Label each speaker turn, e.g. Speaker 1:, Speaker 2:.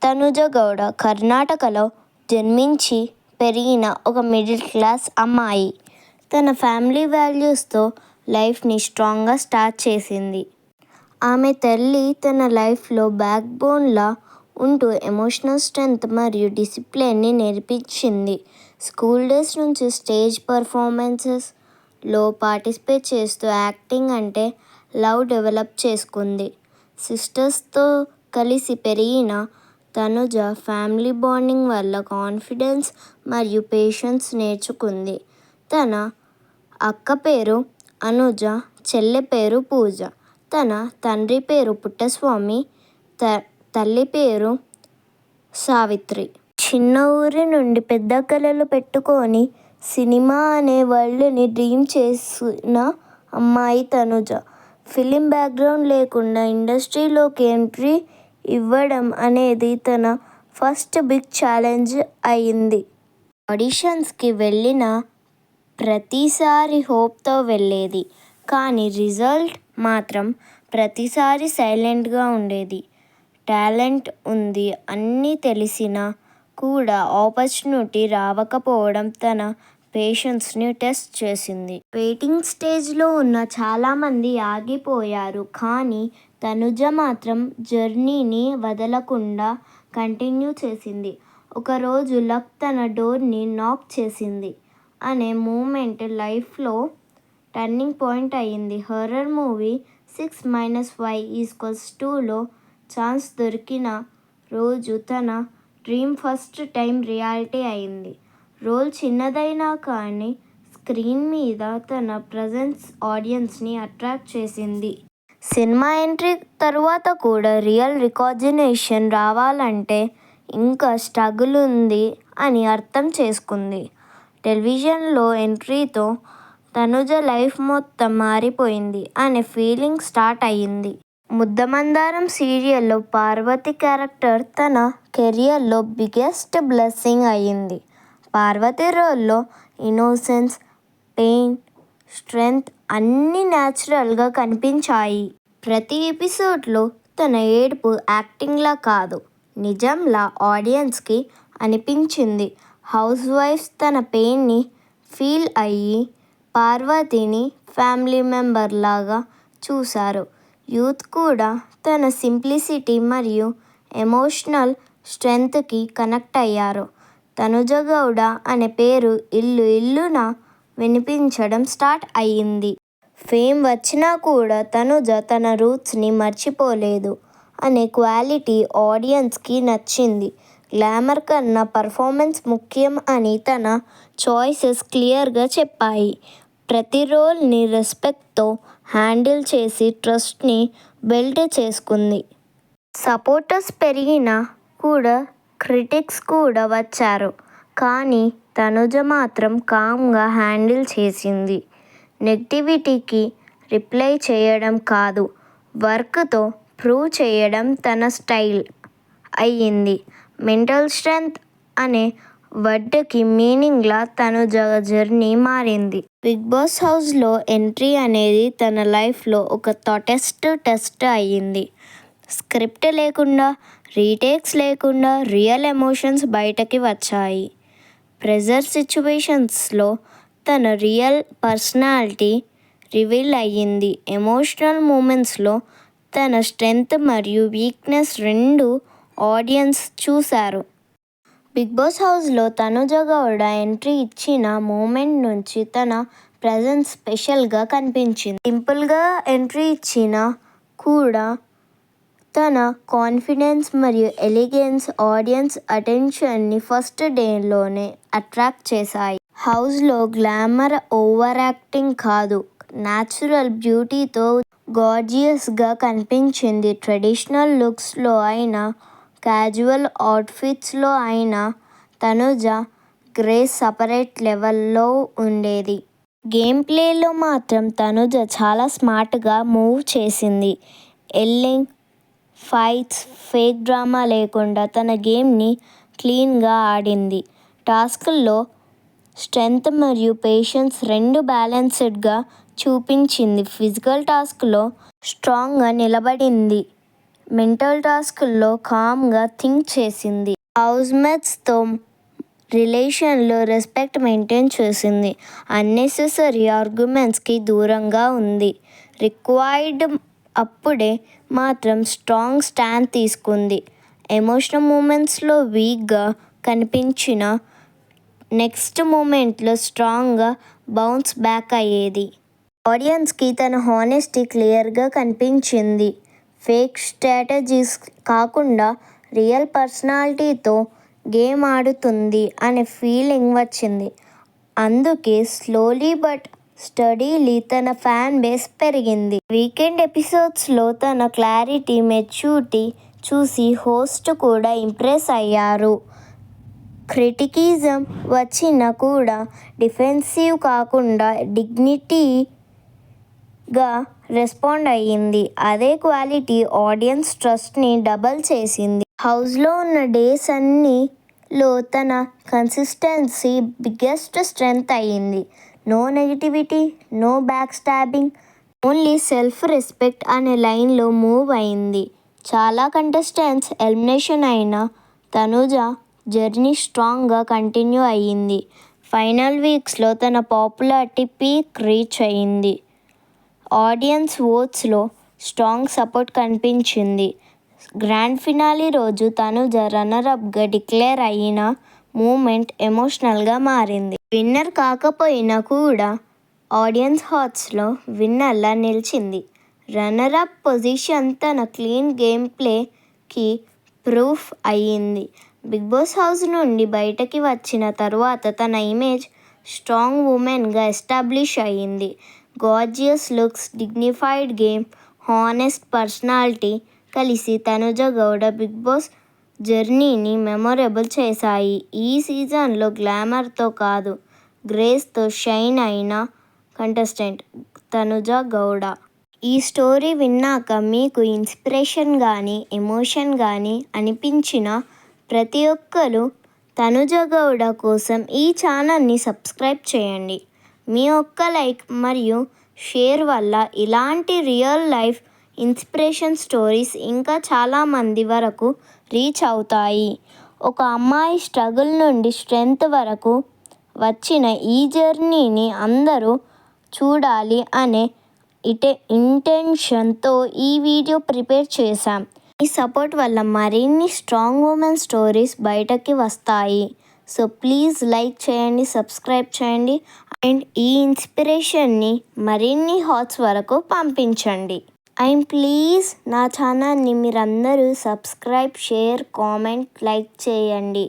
Speaker 1: తనుజ గౌడ కర్ణాటకలో జన్మించి పెరిగిన ఒక మిడిల్ క్లాస్ అమ్మాయి. తన ఫ్యామిలీ వాల్యూస్తో లైఫ్ని స్ట్రాంగ్గా స్టార్ట్ చేసింది. ఆమె తల్లి తన లైఫ్లో బ్యాక్ బోన్లా ఉంటూ ఎమోషనల్ స్ట్రెంగ్త్ మరియు డిసిప్లిన్ని నేర్పించింది. స్కూల్ డేస్ నుంచి స్టేజ్ పర్ఫార్మెన్సెస్లో పార్టిసిపేట్ చేస్తూ యాక్టింగ్ అంటే లవ్ డెవలప్ చేసుకుంది. సిస్టర్స్తో కలిసి పెరిగిన తనుజ ఫ్యామిలీ బాండింగ్ వల్ల కాన్ఫిడెన్స్ మరియు పేషెన్స్ నేర్చుకుంది. తన అక్క పేరు అనుజ, చెల్లె పేరు పూజ. తన తండ్రి పేరు పుట్టస్వామి, తల్లి పేరు సావిత్రి. చిన్న ఊరి నుండి పెద్ద కలలు పెట్టుకొని సినిమా అనే వరల్డ్ని డ్రీమ్ చేసిన అమ్మాయి తనుజ. ఫిలిం బ్యాక్గ్రౌండ్ లేకుండా ఇండస్ట్రీలోకి ఎంట్రీ ఇవ్వడం అనేది తన ఫస్ట్ బిగ్ ఛాలెంజ్ అయింది. ఆడిషన్స్కి వెళ్ళిన ప్రతిసారి హోప్తో వెళ్ళేది, కానీ రిజల్ట్ మాత్రం ప్రతిసారి సైలెంట్గా ఉండేది. టాలెంట్ ఉంది అన్నీ తెలిసినా కూడా ఆపర్చునిటీ రాకపోవడం తన పేషెన్స్ని టెస్ట్ చేసింది. వెయిటింగ్ స్టేజ్లో ఉన్న చాలామంది ఆగిపోయారు, కానీ తనుజ మాత్రం జర్నీని వదలకుండా కంటిన్యూ చేసింది. ఒకరోజు లక్ తన డోర్ని నాక్ చేసింది అనే మూమెంట్ లైఫ్లో టర్నింగ్ పాయింట్ అయింది. హారర్ మూవీ 6-5=2లో ఛాన్స్ దొరికిన రోజు తన డ్రీమ్ ఫస్ట్ టైం రియాలిటీ అయింది. రోల్ చిన్నదైనా కానీ స్క్రీన్ మీద తన ప్రెజెన్స్ ఆడియన్స్ని అట్రాక్ట్ చేసింది. సినిమా ఎంట్రీ తర్వాత కూడా రియల్ రికగ్నిషన్ రావాలంటే ఇంకా స్ట్రగుల్ ఉంది అని అర్థం చేసుకుంది. టెలివిజన్లో ఎంట్రీతో తనుజ లైఫ్ మొత్తం మారిపోయింది అనే ఫీలింగ్ స్టార్ట్ అయింది. ముద్దమందారం సీరియల్లో పార్వతి క్యారెక్టర్ తన కెరియర్లో బిగ్గెస్ట్ బ్లెస్సింగ్ అయింది. పార్వతి రోల్లో ఇన్నోసెన్స్, పెయిన్, స్ట్రెంగ్త్ అన్నీ న్యాచురల్గా కనిపించాయి. ప్రతి ఎపిసోడ్లో తన ఏడుపు యాక్టింగ్లా కాదు, నిజంలా ఆడియన్స్కి అనిపించింది. హౌస్ వైఫ్స్ తన పెయిన్ని ఫీల్ అయ్యి పార్వతిని ఫ్యామిలీ మెంబర్ లాగా చూశారు. యూత్ కూడా తన సింప్లిసిటీ మరియు ఎమోషనల్ స్ట్రెంగ్త్కి కనెక్ట్ అయ్యారు. తనుజ గౌడ అనే పేరు ఇల్లు ఇల్లునా వినిపించడం స్టార్ట్ అయింది. ఫేమ్ వచ్చినా కూడా తనుజ తన రూట్స్ని మర్చిపోలేదు అనే క్వాలిటీ ఆడియన్స్కి నచ్చింది. గ్లామర్ కన్నా పర్ఫార్మెన్స్ ముఖ్యం అని తన చాయిసెస్ క్లియర్గా చెప్పాయి. ప్రతి రోల్ని రెస్పెక్ట్తో హ్యాండిల్ చేసి ట్రస్ట్ని బిల్డ్ చేసుకుంది. సపోర్టర్స్ పెరిగినా కూడా క్రిటిక్స్ కూడా వచ్చారు, కానీ తనుజ మాత్రం కామ్గా హ్యాండిల్ చేసింది. నెగిటివిటీకి రిప్లై చేయడం కాదు, వర్క్తో ప్రూవ్ చేయడం తన స్టైల్ అయ్యింది. మెంటల్ స్ట్రెంగ్త్ అనే వర్డ్కి మీనింగ్లా తనుజ జర్నీ మారింది. బిగ్ బాస్ హౌస్లో ఎంట్రీ అనేది తన లైఫ్లో ఒక టెస్ట్ అయ్యింది. స్క్రిప్ట్ లేకుండా, రీటేక్స్ లేకుండా రియల్ ఎమోషన్స్ బయటకి వచ్చాయి. ప్రెజర్ సిచ్యువేషన్స్లో తన రియల్ పర్సనాలిటీ రివీల్ అయ్యింది. ఎమోషనల్ మూమెంట్స్లో తన స్ట్రెంగ్త్ మరియు వీక్నెస్ రెండూ ఆడియన్స్ చూశారు. బిగ్ బాస్ హౌస్లో తనుజ గౌడ ఎంట్రీ ఇచ్చిన మూమెంట్ నుంచి తన ప్రెజెన్స్ స్పెషల్గా కనిపించింది. సింపుల్గా ఎంట్రీ ఇచ్చినా కూడా తన కాన్ఫిడెన్స్ మరియు ఎలిగెన్స్ ఆడియన్స్ అటెన్షన్ని ఫస్ట్ డేలోనే అట్రాక్ట్ చేశాయి. హౌస్లో గ్లామర్, ఓవర్ యాక్టింగ్ కాదు, న్యాచురల్ బ్యూటీతో గార్జియస్గా కనిపించింది. ట్రెడిషనల్ లుక్స్లో అయినా, క్యాజువల్ అవుట్ఫిట్స్లో అయినా తనుజ గ్రేస్ సపరేట్ లెవెల్లో ఉండేది. గేమ్ ప్లేలో మాత్రం తనుజ చాలా స్మార్ట్గా మూవ్ చేసింది. ఎల్లింగ్, ఫైట్స్, ఫేక్ డ్రామా లేకుండా తన గేమ్ని క్లీన్గా ఆడింది. టాస్క్ల్లో స్ట్రెంగ్త్ మరియు పేషెన్స్ రెండు బ్యాలెన్స్డ్గా చూపించింది. ఫిజికల్ టాస్క్లో స్ట్రాంగ్గా నిలబడింది. మెంటల్ టాస్క్లో కామ్గా థింక్ చేసింది. హౌస్మేట్స్తో రిలేషన్లో రెస్పెక్ట్ మెయింటైన్ చేసింది. అన్నెసెసరీ ఆర్గ్యుమెంట్స్కి దూరంగా ఉంది. రిక్వైర్డ్ అప్పుడే మాత్రం స్ట్రాంగ్ స్టాండ్ తీసుకుంది. ఎమోషనల్ మూమెంట్స్లో వీక్గా కనిపించిన నెక్స్ట్ మూమెంట్లో స్ట్రాంగ్గా బౌన్స్ బ్యాక్ అయ్యేది. ఆడియన్స్కి తన హానెస్టీ క్లియర్గా కనిపించింది. ఫేక్ స్ట్రాటజీస్ కాకుండా రియల్ పర్సనాలిటీతో గేమ్ ఆడుతుంది అనే ఫీలింగ్ వచ్చింది. అందుకే స్లోలీ బట్ స్టడీలీ తన ఫ్యాన్ బేస్ పెరిగింది. వీకెండ్ ఎపిసోడ్స్లో తన క్లారిటీ, మెచ్యూరిటీ చూసి హోస్ట్ కూడా ఇంప్రెస్ అయ్యారు. క్రిటిసిజం వచ్చినా కూడా డిఫెన్సివ్ కాకుండా డిగ్నిటీగా రెస్పాండ్ అయ్యింది. అదే క్వాలిటీ ఆడియన్స్ ట్రస్ట్ని డబుల్ చేసింది. హౌస్లో ఉన్న డేస్ అన్నిలో తన కన్సిస్టెన్సీ బిగ్గెస్ట్ స్ట్రెంగ్త్ అయ్యింది. No negativity, no back stabbing, only self respect అనే లైన్లో మూవ్ అయింది. చాలా కంటెస్టెంట్స్ ఎలిమినేషన్ అయినా తనుజ జర్నీ స్ట్రాంగ్గా కంటిన్యూ అయ్యింది. ఫైనల్ వీక్స్లో తన పాపులారిటీ పీక్ రీచ్ అయ్యింది. ఆడియన్స్ ఓట్స్లో స్ట్రాంగ్ సపోర్ట్ కనిపించింది. గ్రాండ్ ఫినాలే రోజు తనుజ రన్నరప్గా డిక్లేర్ అయిన మూమెంట్ ఎమోషనల్గా మారింది. విన్నర్ కాకపోయినా కూడా ఆడియన్స్ హార్ట్స్లో విన్నర్లా నిలిచింది. రన్నరప్ పొజిషన్ తన క్లీన్ గేమ్ ప్లేకి ప్రూఫ్ అయ్యింది. బిగ్ బాస్ హౌస్ నుండి బయటకి వచ్చిన తర్వాత తన ఇమేజ్ స్ట్రాంగ్ ఉమెన్గా ఎస్టాబ్లిష్ అయ్యింది. Gorgeous looks, dignified game, honest personality కలిసి తనుజ గౌడ బిగ్ బాస్ జర్నీని మెమొరబుల్ చేశాయి. ఈ సీజన్లో గ్లామర్తో కాదు, గ్రేస్తో షైన్ అయిన కంటెస్టెంట్ తనుజ గౌడ. ఈ స్టోరీ విన్నాక మీకు ఇన్స్పిరేషన్ కానీ, ఎమోషన్ కానీ అనిపించినా ప్రతి ఒక్కరూ తనుజ గౌడ కోసం ఈ ఛానల్ని సబ్స్క్రైబ్ చేయండి. మీ ఒక్క లైక్ మరియు షేర్ వల్ల ఇలాంటి రియల్ లైఫ్ ఇన్స్పిరేషన్ స్టోరీస్ ఇంకా చాలామంది వరకు రీచ్ అవుతాయి. ఒక అమ్మాయి స్ట్రగుల్ నుండి స్ట్రెంగ్త్ వరకు వచ్చిన ఈ జర్నీని అందరూ చూడాలి అనే ఇంటెన్షన్తో ఈ వీడియో ప్రిపేర్ చేశాం. మీ సపోర్ట్ వల్ల మరిన్ని స్ట్రాంగ్ ఉమెన్ స్టోరీస్ బయటకి వస్తాయి. సో ప్లీజ్ లైక్ చేయండి, సబ్స్క్రైబ్ చేయండి అండ్ ఈ ఇన్స్పిరేషన్ని మరిన్ని హాట్స్ వరకు పంపించండి. అండ్ ప్లీజ్ నా ఛానల్ని మీరందరూ సబ్స్క్రైబ్, షేర్, కామెంట్, లైక్ చేయండి.